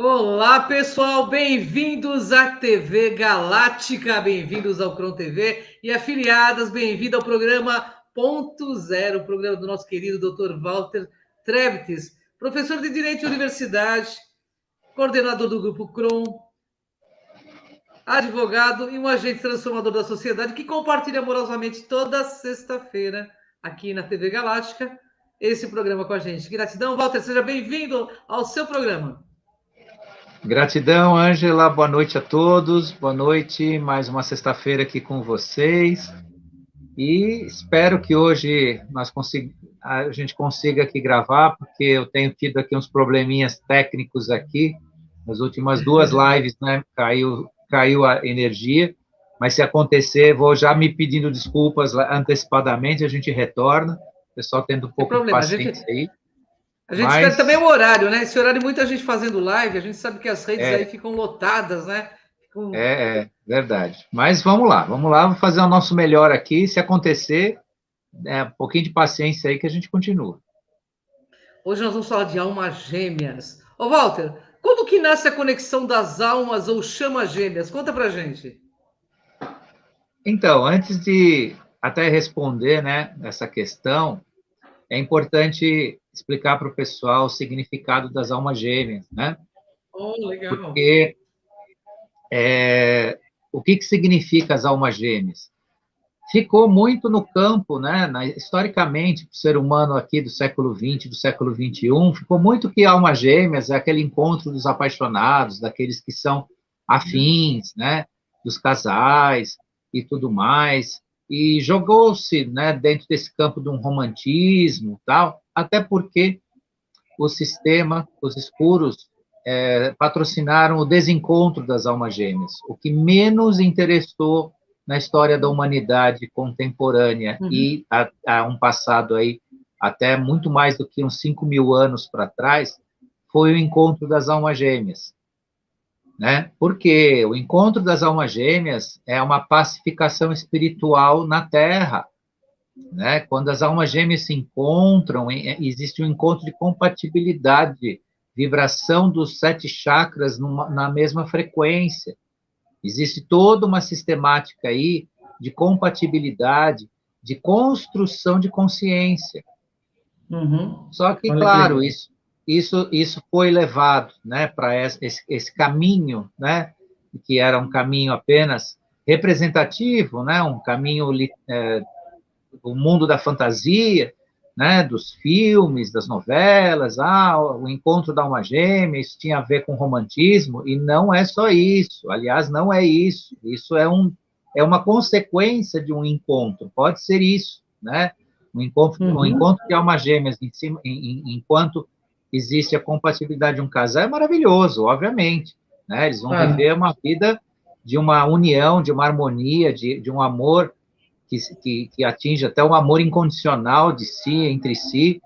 Olá, pessoal, bem-vindos à TV Galáctica, bem-vindos ao Cron TV e afiliadas, bem-vindo ao programa Ponto Zero, o programa do nosso querido Dr. Walter Trebtes, professor de Direito e Universidade, coordenador do Grupo Cron, advogado e um agente transformador da sociedade que compartilha amorosamente toda sexta-feira aqui na TV Galáctica esse programa com a gente. Gratidão, Walter, seja bem-vindo ao seu programa. Gratidão, Ângela. Boa noite a todos. Boa noite. Mais uma sexta-feira aqui com vocês. E espero que hoje a gente consiga aqui gravar, porque eu tenho tido aqui uns probleminhas técnicos aqui. Nas últimas duas lives, né? Caiu a energia. Mas se acontecer, vou já me pedindo desculpas antecipadamente, a gente retorna. O pessoal tendo um pouco de paciência aí. A gente espera também o horário, né? Esse horário, muita gente fazendo live, a gente sabe que as redes aí ficam lotadas, né? Verdade. Mas vamos lá, vamos fazer o nosso melhor aqui. Se acontecer, um pouquinho de paciência aí que a gente continua. Hoje nós vamos falar de almas gêmeas. Ô, Walter, quando que nasce a conexão das almas ou chama gêmeas? Conta pra gente. Então, antes de até responder, né, essa questão, é importante explicar para o pessoal o significado das almas gêmeas, né? Oh, legal. Porque o que significa as almas gêmeas? Ficou muito no campo, né? Historicamente, o ser humano aqui do século XX, do século XXI, ficou muito que almas gêmeas é aquele encontro dos apaixonados, daqueles que são afins, né? Dos casais e tudo mais. E jogou-se, né, dentro desse campo de um romantismo, tal, até porque o sistema, os escuros, patrocinaram o desencontro das almas gêmeas, o que menos interessou na história da humanidade contemporânea e há um passado aí, até muito mais do que uns 5.000 anos para trás, foi o encontro das almas gêmeas. Né? Porque o encontro das almas gêmeas é uma pacificação espiritual na Terra. Né? Quando as almas gêmeas se encontram, existe um encontro de compatibilidade, vibração dos 7 chakras na mesma frequência. Existe toda uma sistemática aí de compatibilidade, de construção de consciência. Só que, claro, isso foi levado, né, para esse caminho, né, que era um caminho apenas representativo, né, um caminho do mundo da fantasia, né, dos filmes, das novelas, o encontro da alma gêmea, isso tinha a ver com romantismo, e não é só isso, aliás, não é isso, isso é uma consequência de um encontro, pode ser isso, né, um encontro de almas gêmeas, enquanto existe a compatibilidade de um casal, é maravilhoso, obviamente, né, eles vão viver uma vida de uma união, de uma harmonia, de um amor que atinge até um amor incondicional de si, entre si,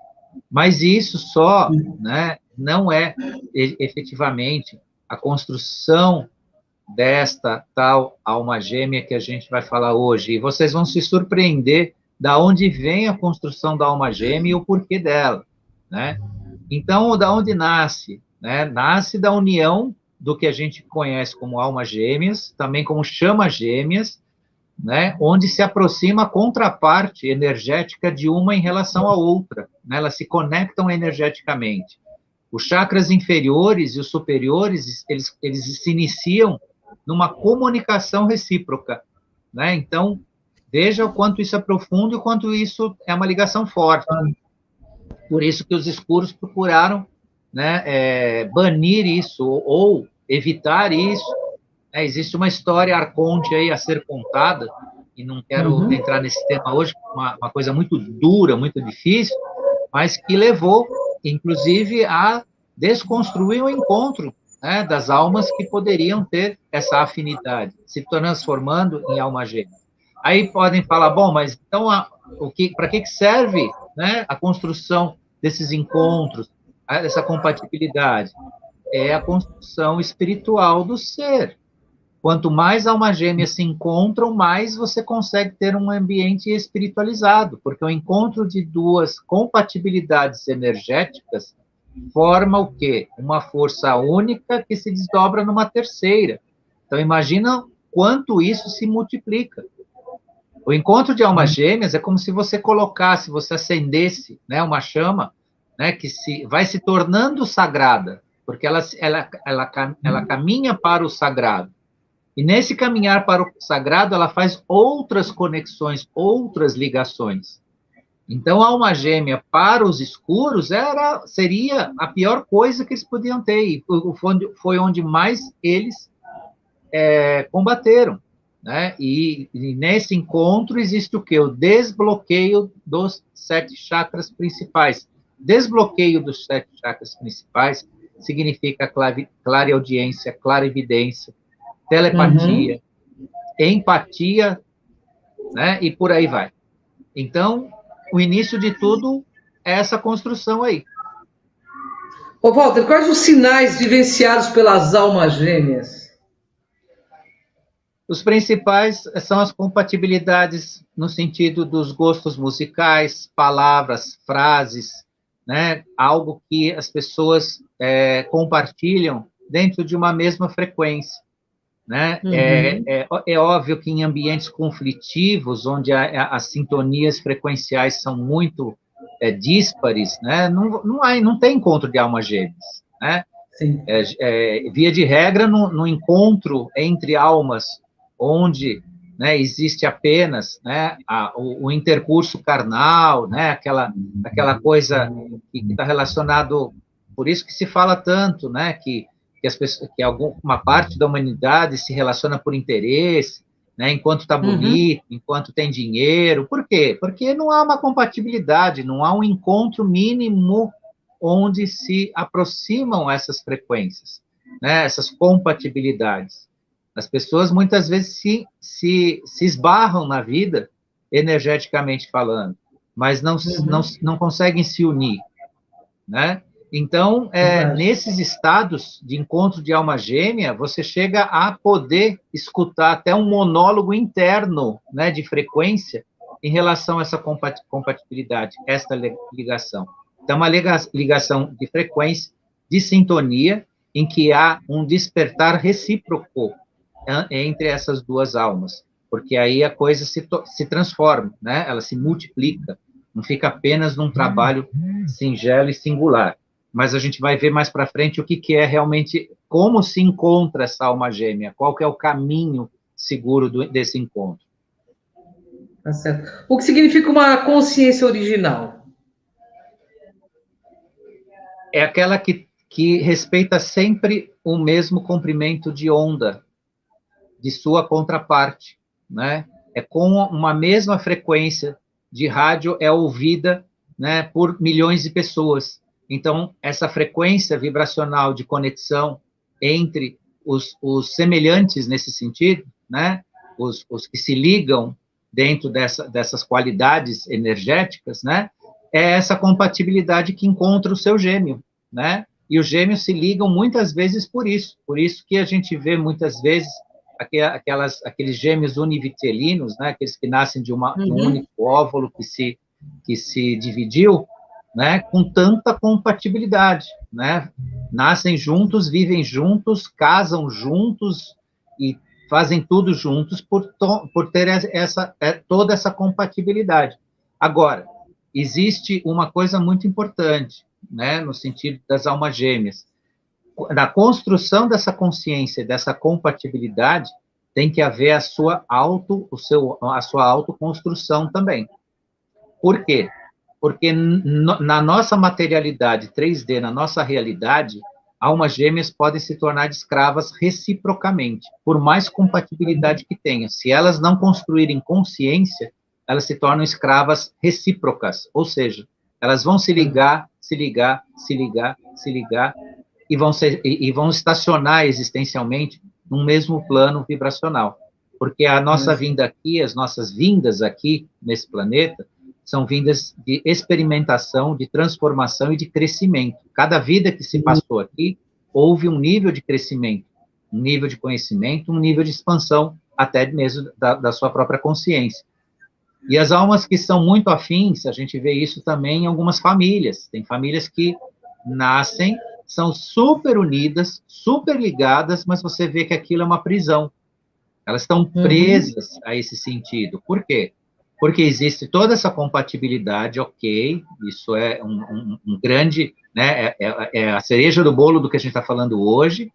mas isso só, né, não é efetivamente a construção desta tal alma gêmea que a gente vai falar hoje. E vocês vão se surpreender da onde vem a construção da alma gêmea e o porquê dela, né? Então, da onde nasce? Né? Nasce da união do que a gente conhece como almas gêmeas, também como chamas gêmeas, né, onde se aproxima a contraparte energética de uma em relação à outra, né, elas se conectam energeticamente. Os chakras inferiores e os superiores, eles se iniciam numa comunicação recíproca, né, então, veja o quanto isso é profundo e o quanto isso é uma ligação forte. Por isso que os escuros procuraram, né, banir isso ou evitar isso. Existe uma história arconte aí a ser contada, e não quero entrar nesse tema hoje, uma coisa muito dura, muito difícil, mas que levou, inclusive, a desconstruir o encontro, né, das almas que poderiam ter essa afinidade, se transformando em alma gêmea. Aí podem falar, bom, mas então para que serve, né, a construção desses encontros, essa compatibilidade? É a construção espiritual do ser. Quanto mais almas gêmeas se encontram, mais você consegue ter um ambiente espiritualizado, porque o encontro de duas compatibilidades energéticas forma o quê? Uma força única que se desdobra numa terceira. Então, imagina quanto isso se multiplica. O encontro de almas gêmeas é como se você colocasse, você acendesse, né, uma chama, né, que vai se tornando sagrada, porque ela caminha para o sagrado. E nesse caminhar para o sagrado, ela faz outras conexões, outras ligações. Então, a alma gêmea para os escuros seria a pior coisa que eles podiam ter, e foi onde mais eles combateram. Né? E nesse encontro existe o quê? O desbloqueio dos 7 chakras principais. Desbloqueio dos 7 chakras principais significa clareaudiência, clarividência, telepatia, empatia, né? E por aí vai. Então, o início de tudo é essa construção aí. Ô, Walter, quais os sinais vivenciados pelas almas gêmeas? Os principais são as compatibilidades no sentido dos gostos musicais, palavras, frases, né? Algo que as pessoas compartilham dentro de uma mesma frequência. Né? É óbvio que em ambientes conflitivos, onde as sintonias frequenciais são muito díspares, né? Não tem encontro de almas gêmeas. Né? Sim. Via de regra, no encontro entre almas, onde, né, existe apenas, né, o intercurso carnal, né, aquela coisa que está relacionado, por isso que se fala tanto, né, que uma parte da humanidade se relaciona por interesse, né, enquanto está bonito, enquanto tem dinheiro. Por quê? Porque não há uma compatibilidade, não há um encontro mínimo onde se aproximam essas frequências, né, essas compatibilidades. As pessoas, muitas vezes, se esbarram na vida, energeticamente falando, mas não conseguem se unir, né? Então, nesses estados de encontro de alma gêmea, você chega a poder escutar até um monólogo interno, né, de frequência em relação a essa compatibilidade, esta ligação. Então, uma ligação de frequência, de sintonia, em que há um despertar recíproco entre essas duas almas, porque aí a coisa se transforma, né? Ela se multiplica, não fica apenas num trabalho singelo e singular. Mas a gente vai ver mais para frente o que é realmente, como se encontra essa alma gêmea, qual que é o caminho seguro desse encontro. Tá certo. O que significa uma consciência original? É aquela que respeita sempre o mesmo comprimento de onda de sua contraparte, né? É com uma mesma frequência de rádio é ouvida, né, por milhões de pessoas. Então, essa frequência vibracional de conexão entre os semelhantes nesse sentido, né, os que se ligam dentro dessas qualidades energéticas, né, é essa compatibilidade que encontra o seu gêmeo, né? E os gêmeos se ligam muitas vezes por isso que a gente vê muitas vezes aqueles gêmeos univitelinos, né, aqueles que nascem de um único óvulo que se dividiu, né, com tanta compatibilidade, né? Nascem juntos, vivem juntos, casam juntos e fazem tudo juntos por ter toda essa compatibilidade. Agora, existe uma coisa muito importante, né, no sentido das almas gêmeas. Na construção dessa consciência, dessa compatibilidade, tem que haver a sua autoconstrução também. Por quê? Porque na nossa materialidade 3D, na nossa realidade, almas gêmeas podem se tornar escravas reciprocamente, por mais compatibilidade que tenham. Se elas não construírem consciência, elas se tornam escravas recíprocas, ou seja, elas vão se ligar, e vão estacionar existencialmente no mesmo plano vibracional. Porque a nossa vinda aqui, as nossas vindas aqui nesse planeta, são vindas de experimentação, de transformação e de crescimento. Cada vida que se passou aqui, houve um nível de crescimento, um nível de conhecimento, um nível de expansão, até mesmo da sua própria consciência. E as almas que são muito afins, a gente vê isso também em algumas famílias. Tem famílias que nascem, são super unidas, super ligadas, mas você vê que aquilo é uma prisão. Elas estão presas a esse sentido. Por quê? Porque existe toda essa compatibilidade, ok, isso é um grande, né, é a cereja do bolo do que a gente está falando hoje.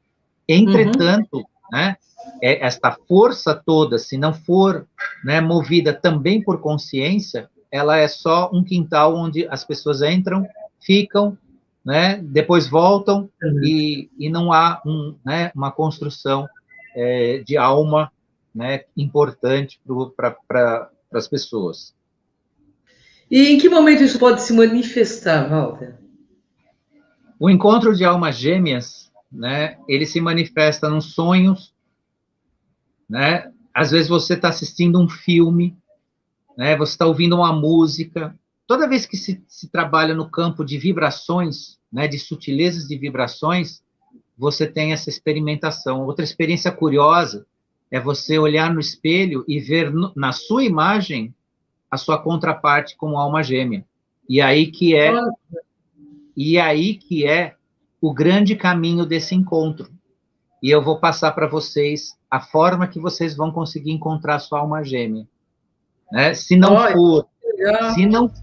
Entretanto, né, esta força toda, se não for, né, movida também por consciência, ela é só um quintal onde as pessoas entram, ficam, né, depois voltam, e não há né, uma construção de alma, né, importante para as pessoas. E em que momento isso pode se manifestar, Walter? O encontro de almas gêmeas, né, ele se manifesta nos sonhos, né? Às vezes você está assistindo um filme, né? Você está ouvindo uma música. Toda vez que se trabalha no campo de vibrações, né, de sutilezas de vibrações, você tem essa experimentação. Outra experiência curiosa é você olhar no espelho e ver na sua imagem a sua contraparte como alma gêmea. E aí que é o grande caminho desse encontro. E eu vou passar para vocês a forma que vocês vão conseguir encontrar a sua alma gêmea. Né? Se não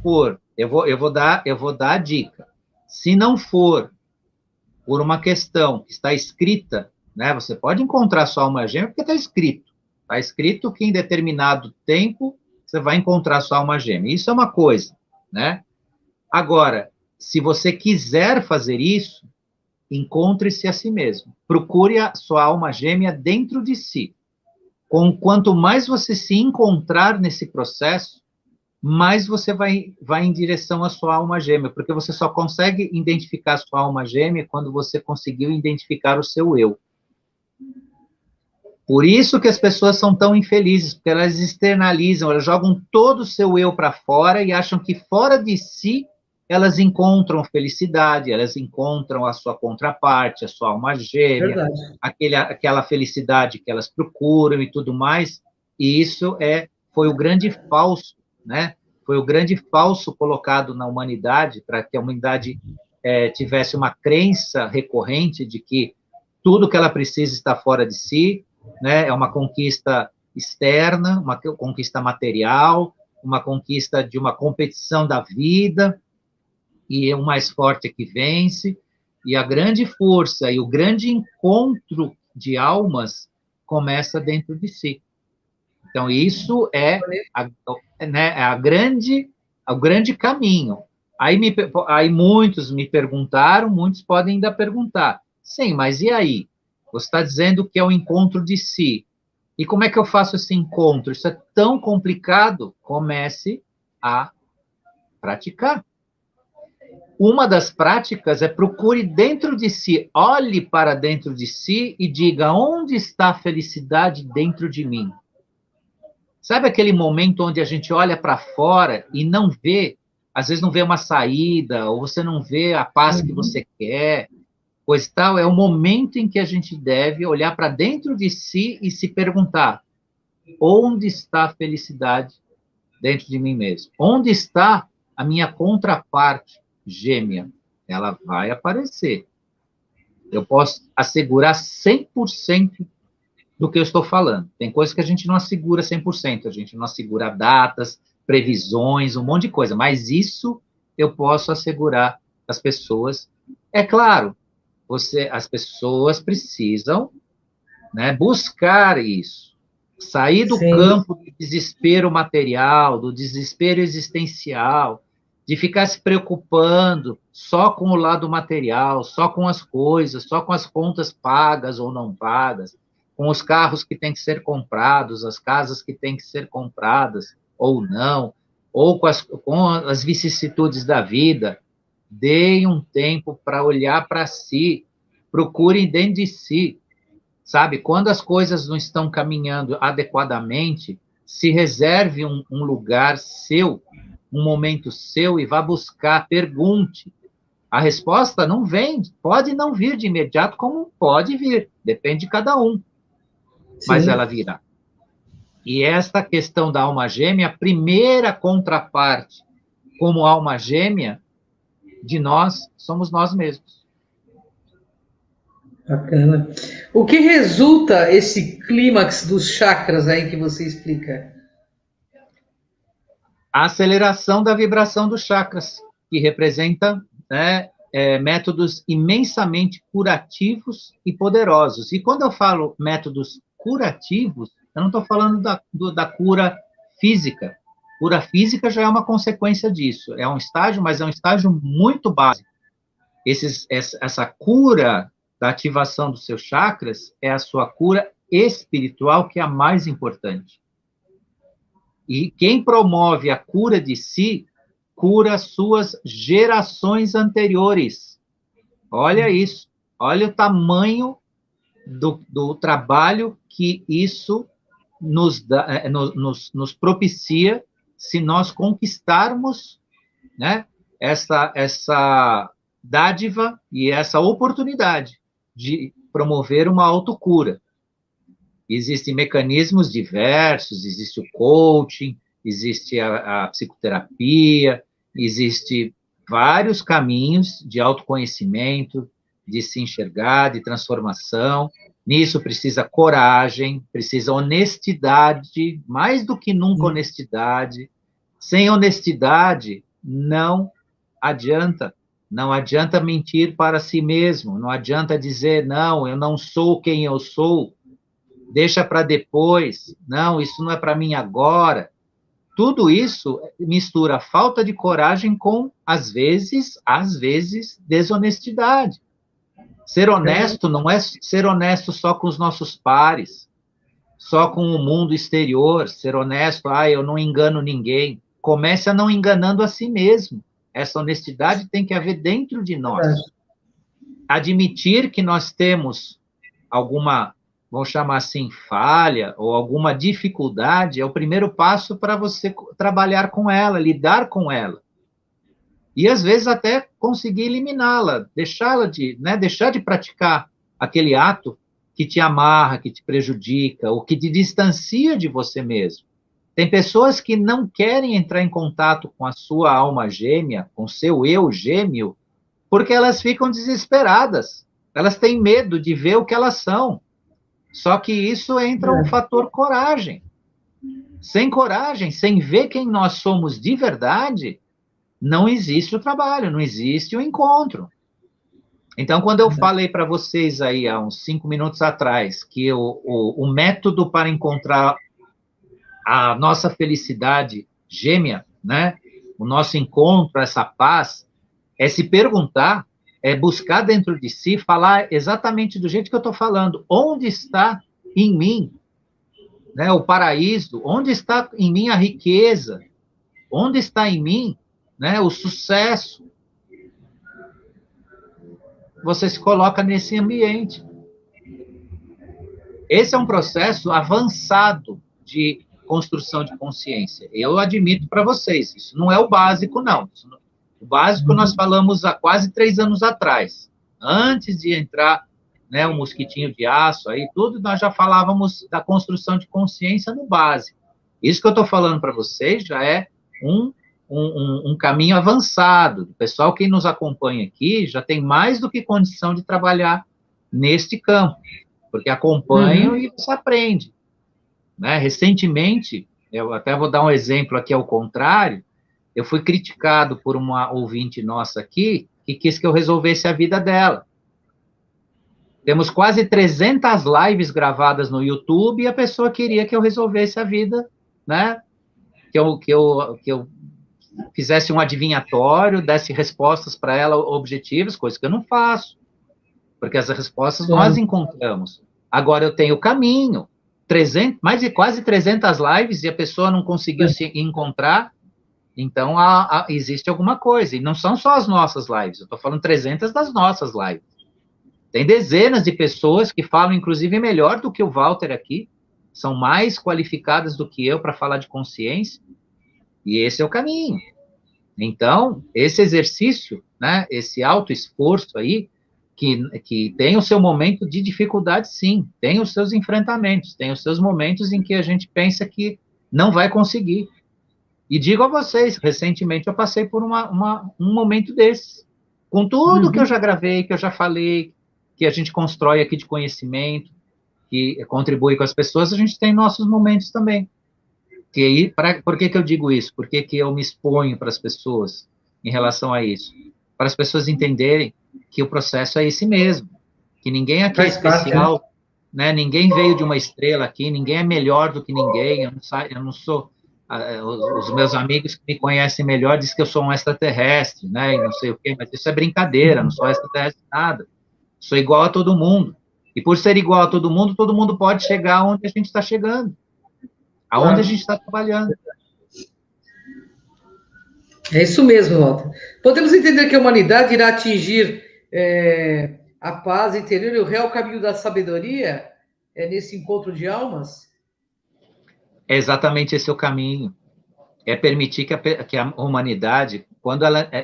for, eu vou dar a dica. Se não for por uma questão que está escrita, né? Você pode encontrar a sua alma gêmea porque está escrito. Está escrito que em determinado tempo você vai encontrar a sua alma gêmea. Isso é uma coisa, né? Agora, se você quiser fazer isso, encontre-se a si mesmo. Procure a sua alma gêmea dentro de si. Quanto mais você se encontrar nesse processo, mais você vai em direção à sua alma gêmea, porque você só consegue identificar a sua alma gêmea quando você conseguiu identificar o seu eu. Por isso que as pessoas são tão infelizes, porque elas externalizam, elas jogam todo o seu eu para fora e acham que fora de si elas encontram felicidade, elas encontram a sua contraparte, a sua alma gêmea, aquela felicidade que elas procuram e tudo mais. E isso foi o grande falso, né? Foi o grande falso colocado na humanidade para que a humanidade tivesse uma crença recorrente de que tudo que ela precisa está fora de si, né? É uma conquista externa, uma conquista material, uma conquista de uma competição da vida, e o mais forte é que vence, e a grande força e o grande encontro de almas começa dentro de si. Então, isso é o grande caminho. Aí muitos me perguntaram, muitos podem ainda perguntar, sim, mas e aí? Você está dizendo que é o encontro de si. E como é que eu faço esse encontro? Isso é tão complicado. Comece a praticar. Uma das práticas é procure dentro de si, olhe para dentro de si e diga, onde está a felicidade dentro de mim? Sabe aquele momento onde a gente olha para fora e não vê, às vezes não vê uma saída, ou você não vê a paz que você quer, coisa e tal? É o momento em que a gente deve olhar para dentro de si e se perguntar, onde está a felicidade dentro de mim mesmo? Onde está a minha contraparte gêmea? Ela vai aparecer. Eu posso assegurar 100% do que eu estou falando. Tem coisas que a gente não assegura 100%, a gente não assegura datas, previsões, um monte de coisa, mas isso eu posso assegurar às pessoas. É claro, as pessoas precisam, né, buscar isso, sair do campo do desespero material, do desespero existencial, de ficar se preocupando só com o lado material, só com as coisas, só com as contas pagas ou não pagas, com os carros que têm que ser comprados, as casas que têm que ser compradas ou não, ou com as vicissitudes da vida. Deem um tempo para olhar para si, procurem dentro de si, sabe? Quando as coisas não estão caminhando adequadamente, se reserve um lugar seu, um momento seu e vá buscar, pergunte. A resposta não vem, pode não vir de imediato, como pode vir, depende de cada um, mas ela virá. E esta questão da alma gêmea, a primeira contraparte como alma gêmea, de nós somos nós mesmos. Bacana. O que resulta esse clímax dos chakras aí que você explica? A aceleração da vibração dos chakras, que representa, né, métodos imensamente curativos e poderosos. E quando eu falo métodos curativos, eu não estou falando da cura física. Cura física já é uma consequência disso. É um estágio, mas é um estágio muito básico. Essa cura da ativação dos seus chakras é a sua cura espiritual, que é a mais importante. E quem promove a cura de si, cura suas gerações anteriores. Olha isso. Olha o tamanho do trabalho que isso nos propicia se nós conquistarmos, né, essa dádiva e essa oportunidade de promover uma autocura. Existem mecanismos diversos, existe o coaching, existe a psicoterapia, existe vários caminhos de autoconhecimento, de se enxergar, de transformação. Nisso precisa coragem, precisa honestidade, mais do que nunca honestidade. Sem honestidade, não adianta. Não adianta mentir para si mesmo, não adianta dizer, não, eu não sou quem eu sou, deixa para depois, não, isso não é para mim agora. Tudo isso mistura falta de coragem com, às vezes, desonestidade. Ser honesto não é ser honesto só com os nossos pares, só com o mundo exterior, ser honesto, eu não engano ninguém. Comece a não enganando a si mesmo. Essa honestidade tem que haver dentro de nós. Admitir que nós temos alguma, vamos chamar assim, falha ou alguma dificuldade é o primeiro passo para você trabalhar com ela, lidar com ela. E, às vezes, até conseguir eliminá-la, deixar de praticar aquele ato que te amarra, que te prejudica, ou que te distancia de você mesmo. Tem pessoas que não querem entrar em contato com a sua alma gêmea, com o seu eu gêmeo, porque elas ficam desesperadas. Elas têm medo de ver o que elas são. Só que isso entra um fator coragem. Sem coragem, sem ver quem nós somos de verdade, não existe o trabalho, não existe o encontro. Então, quando eu falei para vocês aí, há uns 5 minutos atrás, que o método para encontrar a nossa felicidade gêmea, né, o nosso encontro, essa paz, é se perguntar, é buscar dentro de si, falar exatamente do jeito que eu estou falando. Onde está em mim, né, o paraíso? Onde está em mim a riqueza? Onde está em mim, né, o sucesso? Você se coloca nesse ambiente. Esse é um processo avançado de construção de consciência. Eu admito para vocês, isso não é o básico, não. O básico nós falamos há quase 3 anos atrás. Antes de entrar, né, o mosquitinho de aço, aí tudo, nós já falávamos da construção de consciência no básico. Isso que eu estou falando para vocês já é um caminho avançado. O pessoal que nos acompanha aqui já tem mais do que condição de trabalhar neste campo, porque acompanham e se aprende. Né? Recentemente, eu até vou dar um exemplo aqui ao contrário, eu fui criticado por uma ouvinte nossa aqui, que quis que eu resolvesse a vida dela. Temos quase 300 lives gravadas no YouTube e a pessoa queria que eu resolvesse a vida, né? Que eu fizesse um adivinhatório, desse respostas para ela objetivas, coisa que eu não faço, porque as respostas nós encontramos. Agora eu tenho o caminho, mais de quase 300 lives e a pessoa não conseguiu se encontrar, então existe alguma coisa. E não são só as nossas lives, eu estou falando 300 das nossas lives. Tem dezenas de pessoas que falam, inclusive, melhor do que o Walter aqui, são mais qualificadas do que eu para falar de consciência, e esse é o caminho. Então, esse exercício, né, esse autoesforço aí, que tem o seu momento de dificuldade, sim, tem os seus enfrentamentos, tem os seus momentos em que a gente pensa que não vai conseguir. E digo a vocês, recentemente eu passei por um momento desses. Com tudo que eu já gravei, que eu já falei, que a gente constrói aqui de conhecimento, que contribui com as pessoas, a gente tem nossos momentos também. Por que eu digo isso? Por que eu me exponho para as pessoas em relação a isso? Para as pessoas entenderem que o processo é esse mesmo, que ninguém aqui é especial, né? Ninguém veio de uma estrela aqui, ninguém é melhor do que ninguém, eu não sou... Os meus amigos que me conhecem melhor dizem que eu sou um extraterrestre, né? E não sei o quê, mas isso é brincadeira, não sou extraterrestre nada. Sou igual a todo mundo. E por ser igual a todo mundo pode chegar onde a gente está chegando. Aonde a gente está trabalhando. É isso mesmo, Walter. Podemos entender que a humanidade irá atingir a paz interior e o real caminho da sabedoria nesse encontro de almas? É exatamente esse o caminho. É permitir que a humanidade,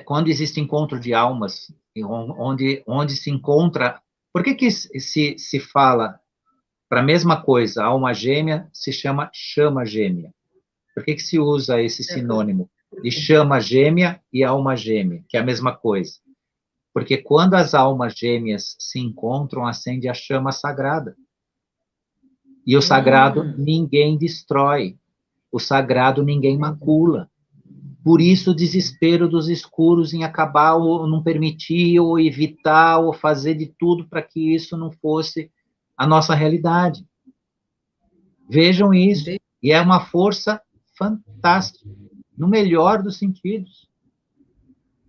quando existe encontro de almas, onde se encontra... Por que se fala para a mesma coisa, alma gêmea se chama gêmea? Por que se usa esse sinônimo de chama gêmea e alma gêmea, que é a mesma coisa? Porque quando as almas gêmeas se encontram, acende a chama sagrada. E o sagrado ninguém destrói. O sagrado ninguém macula. Por isso o desespero dos escuros em acabar ou não permitir, ou evitar, ou fazer de tudo para que isso não fosse a nossa realidade. Vejam isso. E é uma força fantástica, no melhor dos sentidos.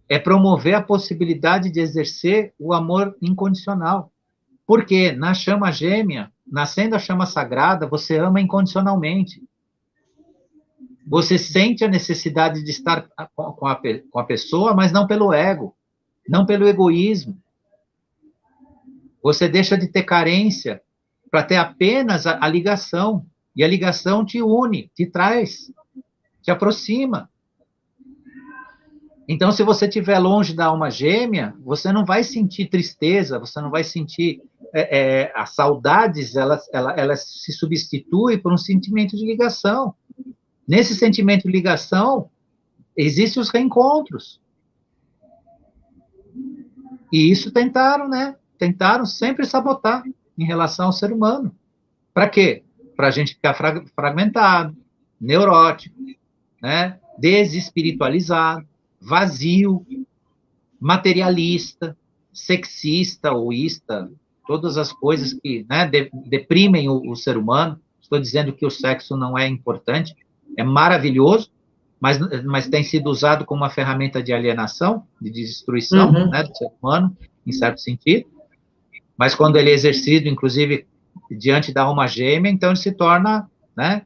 É promover a possibilidade de exercer o amor incondicional. Porque na chama gêmea, nascendo a chama sagrada, você ama incondicionalmente. Você sente a necessidade de estar com a pessoa, mas não pelo ego, não pelo egoísmo. Você deixa de ter carência para ter apenas a ligação. E a ligação te une, te traz, te aproxima. Então, se você estiver longe da alma gêmea, você não vai sentir tristeza, você não vai sentir... as saudades, elas se substituem por um sentimento de ligação. Nesse sentimento de ligação, existem os reencontros. E isso tentaram, né? Tentaram sempre sabotar em relação ao ser humano. Para quê? Para a gente ficar fragmentado, neurótico, né? Desespiritualizado, vazio, materialista, sexista, oísta, todas as coisas que, né, deprimem o ser humano. Estou dizendo que o sexo não é importante, é maravilhoso, mas tem sido usado como uma ferramenta de alienação, de destruição, né, do ser humano, em certo sentido. Mas quando ele é exercido, inclusive, diante da alma gêmea, então ele se torna, né,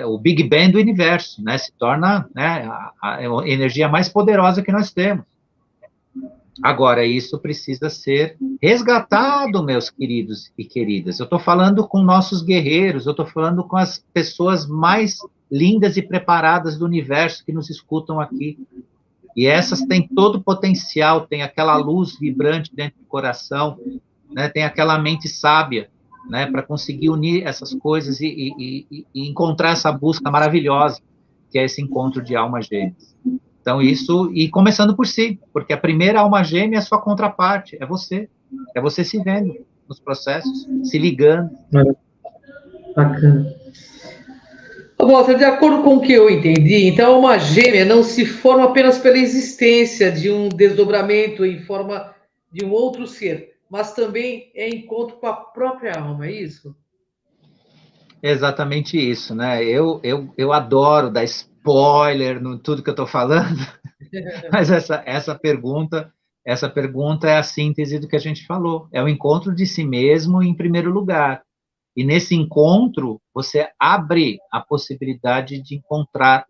o Big Bang do universo, né, se torna, né, a energia mais poderosa que nós temos. Agora, isso precisa ser resgatado, meus queridos e queridas. Eu estou falando com nossos guerreiros, eu estou falando com as pessoas mais lindas e preparadas do universo que nos escutam aqui. E essas têm todo o potencial, tem aquela luz vibrante dentro do coração, né, tem aquela mente sábia, né, para conseguir unir essas coisas e encontrar essa busca maravilhosa, que é esse encontro de almas gêmeas. Então, isso, e começando por si, porque a primeira alma gêmea é a sua contraparte, é você se vendo nos processos, se ligando. Bacana. Walter, de acordo com o que eu entendi, então a alma gêmea não se forma apenas pela existência de um desdobramento em forma de um outro ser, mas também é encontro com a própria alma, é isso? É exatamente isso, né? Eu adoro dar spoiler no tudo que eu estou falando, mas essa pergunta é a síntese do que a gente falou. É o encontro de si mesmo em primeiro lugar. E nesse encontro, você abre a possibilidade de encontrar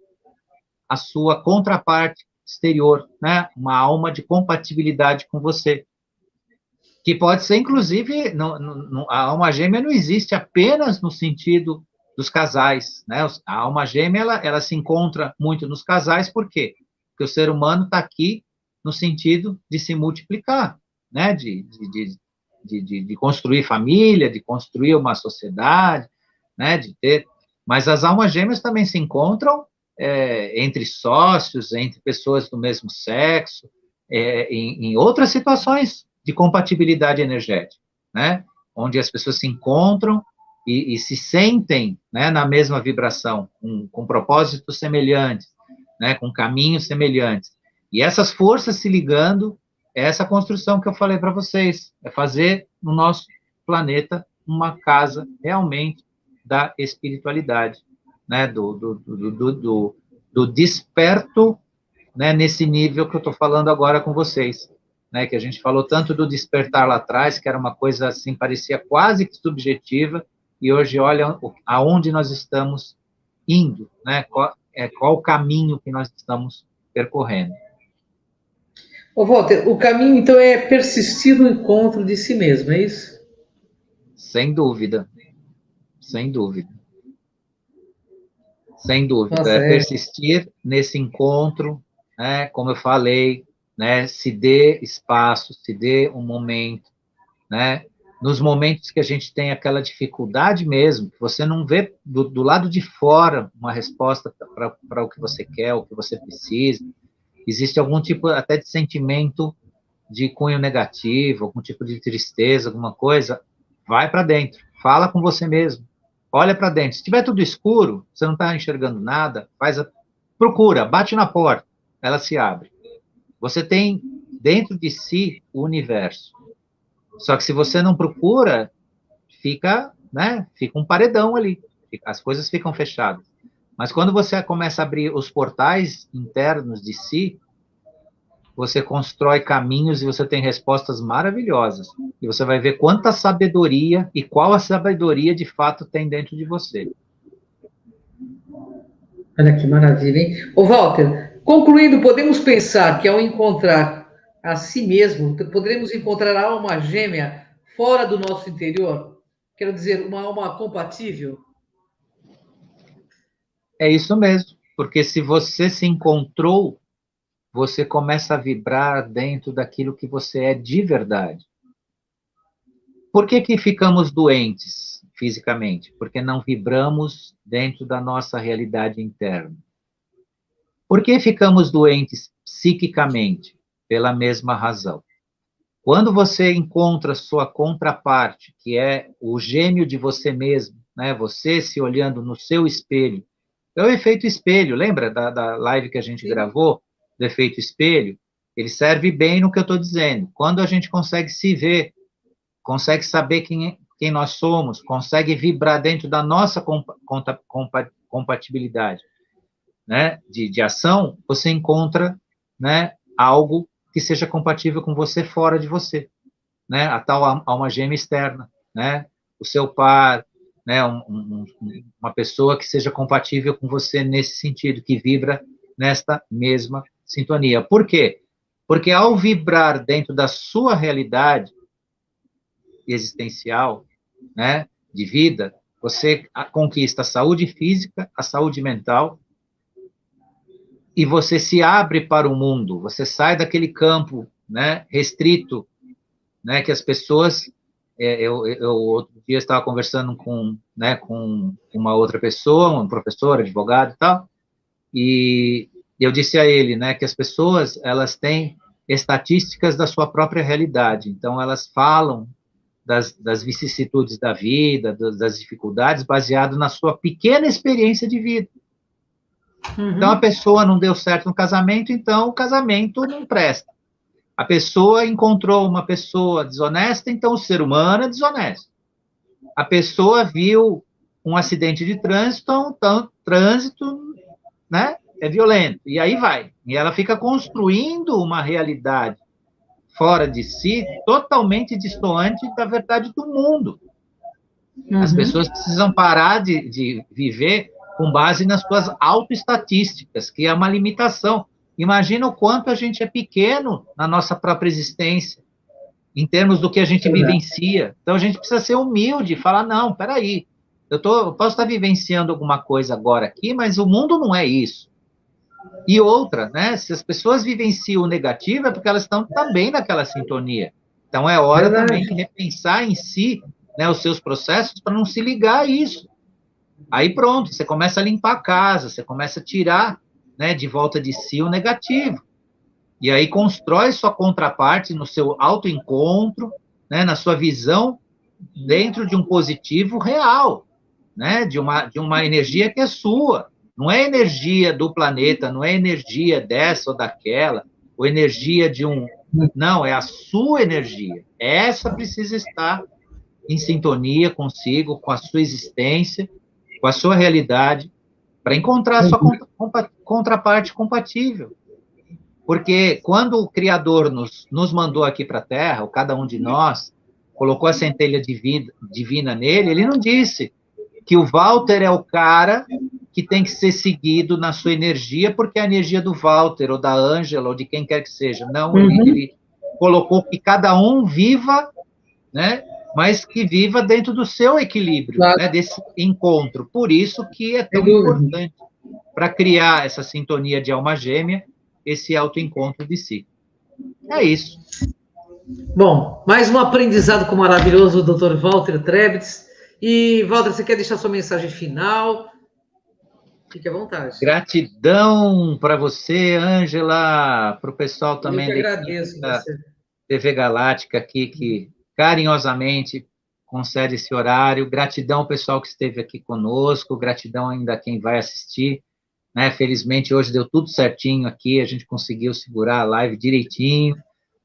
a sua contraparte exterior, né? Uma alma de compatibilidade com você. Que pode ser, inclusive, a alma gêmea não existe apenas no sentido dos casais, né? A alma gêmea, ela se encontra muito nos casais, por quê? Porque o ser humano está aqui no sentido de se multiplicar, né? De construir família, de construir uma sociedade, né? De ter... Mas as almas gêmeas também se encontram entre sócios, entre pessoas do mesmo sexo, em outras situações de compatibilidade energética, né? Onde as pessoas se encontram e se sentem, né, na mesma vibração, com propósitos semelhantes, né, com caminhos semelhantes. E essas forças se ligando, é essa construção que eu falei para vocês, é fazer no nosso planeta uma casa realmente da espiritualidade, né, do desperto, né, nesse nível que eu estou falando agora com vocês, né, que a gente falou tanto do despertar lá atrás, que era uma coisa assim, parecia quase que subjetiva, e hoje olha aonde nós estamos indo, né, qual o caminho que nós estamos percorrendo. Ô, Walter, o caminho, então, é persistir no encontro de si mesmo, é isso? Sem dúvida, sem dúvida. Sem dúvida, Nossa, é persistir nesse encontro, né, como eu falei, né, se dê espaço, se dê um momento, né, nos momentos que a gente tem aquela dificuldade mesmo, que você não vê do lado de fora uma resposta para o que você quer, o que você precisa, existe algum tipo até de sentimento de cunho negativo, algum tipo de tristeza, alguma coisa, vai para dentro, fala com você mesmo, olha para dentro. Se tiver tudo escuro, você não está enxergando nada, procura, bate na porta, ela se abre. Você tem dentro de si o universo. Só que se você não procura, fica, né, fica um paredão ali, as coisas ficam fechadas. Mas quando você começa a abrir os portais internos de si, você constrói caminhos e você tem respostas maravilhosas. E você vai ver quanta sabedoria e qual a sabedoria de fato tem dentro de você. olha que maravilha, hein? Ô, Walter, concluindo, podemos pensar que ao encontrar a si mesmo, poderemos encontrar a alma gêmea fora do nosso interior? Quero dizer, uma alma compatível? É isso mesmo, porque se você se encontrou, você começa a vibrar dentro daquilo que você é de verdade. Por que que ficamos doentes fisicamente? Porque não vibramos dentro da nossa realidade interna. Por que ficamos doentes psiquicamente? Pela mesma razão. Quando você encontra sua contraparte, que é o gêmeo de você mesmo, né? Você se olhando no seu espelho, é o efeito espelho, lembra da live que a gente gravou, do efeito espelho? Ele serve bem no que eu estou dizendo. Quando a gente consegue se ver, consegue saber quem nós somos, consegue vibrar dentro da nossa compatibilidade, né, de ação, você encontra, né, algo que seja compatível com você fora de você, né, a tal alma gêmea externa, né, o seu par, né, uma pessoa que seja compatível com você nesse sentido, que vibra nesta mesma sintonia. Por quê? Porque ao vibrar dentro da sua realidade existencial, né, de vida, você conquista a saúde física, a saúde mental, e você se abre para o mundo, você sai daquele campo, né, restrito, né, que as pessoas... eu outro dia estava conversando né, com uma outra pessoa, um professor, advogado e tal, e eu disse a ele, né, que as pessoas, elas têm estatísticas da sua própria realidade, então elas falam das vicissitudes da vida, das dificuldades, baseado na sua pequena experiência de vida. Então, a pessoa não deu certo no casamento, então o casamento não presta. A pessoa encontrou uma pessoa desonesta, então o ser humano é desonesto. A pessoa viu um acidente de trânsito, então trânsito, né, é violento. E aí vai. E ela fica construindo uma realidade fora de si, totalmente distoante da verdade do mundo. As pessoas precisam parar de viver com base nas suas autoestatísticas, que é uma limitação. Imagina o quanto a gente é pequeno na nossa própria existência, em termos do que a gente vivencia. Então, a gente precisa ser humilde e falar, não, peraí, eu posso estar vivenciando alguma coisa agora aqui, mas o mundo não é isso. E outra, né, se as pessoas vivenciam o negativo, é porque elas estão também naquela sintonia. Então, é hora também de repensar em si, né, os seus processos para não se ligar a isso. Aí pronto, você começa a limpar a casa, você começa a tirar, né, de volta de si o negativo. E aí constrói sua contraparte no seu autoencontro, né, na sua visão, dentro de um positivo real, né, de uma energia que é sua. Não é energia do planeta, não é energia dessa ou daquela, ou energia de um... Não, é a sua energia. Essa precisa estar em sintonia consigo, com a sua existência, com a sua realidade, para encontrar a sua contraparte compatível. Porque quando o Criador nos mandou aqui para a Terra, ou cada um de nós, colocou a centelha divina nele, ele não disse que o Walter é o cara que tem que ser seguido na sua energia, porque é a energia do Walter, ou da Ângela, ou de quem quer que seja. Não, ele colocou que cada um viva, né, mas que viva dentro do seu equilíbrio, claro, né, desse encontro. Por isso que é tão importante para criar essa sintonia de alma gêmea, esse autoencontro de si. É isso. Bom, mais um aprendizado com o maravilhoso Dr. Walter Trebitz. E, Walter, você quer deixar sua mensagem final? Fique à vontade. Gratidão para você, Ângela, para o pessoal também Eu que agradeço da TV Galáctica aqui, que carinhosamente concede esse horário. Gratidão ao pessoal que esteve aqui conosco, gratidão ainda a quem vai assistir. Né? Felizmente, hoje deu tudo certinho aqui, a gente conseguiu segurar a live direitinho,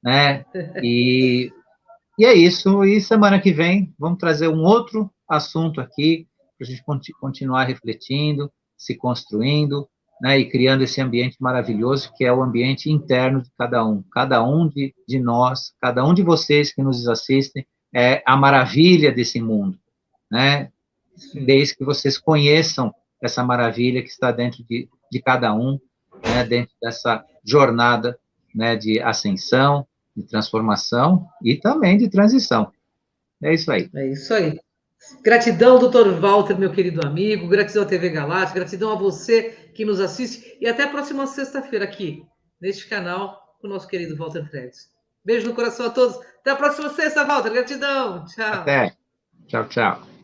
né? E é isso. E semana que vem vamos trazer um outro assunto aqui, para a gente continuar refletindo, se construindo, né? E criando esse ambiente maravilhoso, que é o ambiente interno de cada um. Cada um de nós, cada um de vocês que nos assistem, é a maravilha desse mundo, né? Desde que vocês conheçam essa maravilha que está dentro de cada um, né, dentro dessa jornada, né, de ascensão, de transformação e também de transição. É isso aí. É isso aí. Gratidão, Dr. Walter, meu querido amigo, gratidão à TV Galáctica, gratidão a você que nos assiste e até a próxima sexta-feira aqui, neste canal, com o nosso querido Walter Trebitz. Beijo no coração a todos. Até a próxima sexta, Walter. Gratidão. Tchau. Até. Tchau, tchau.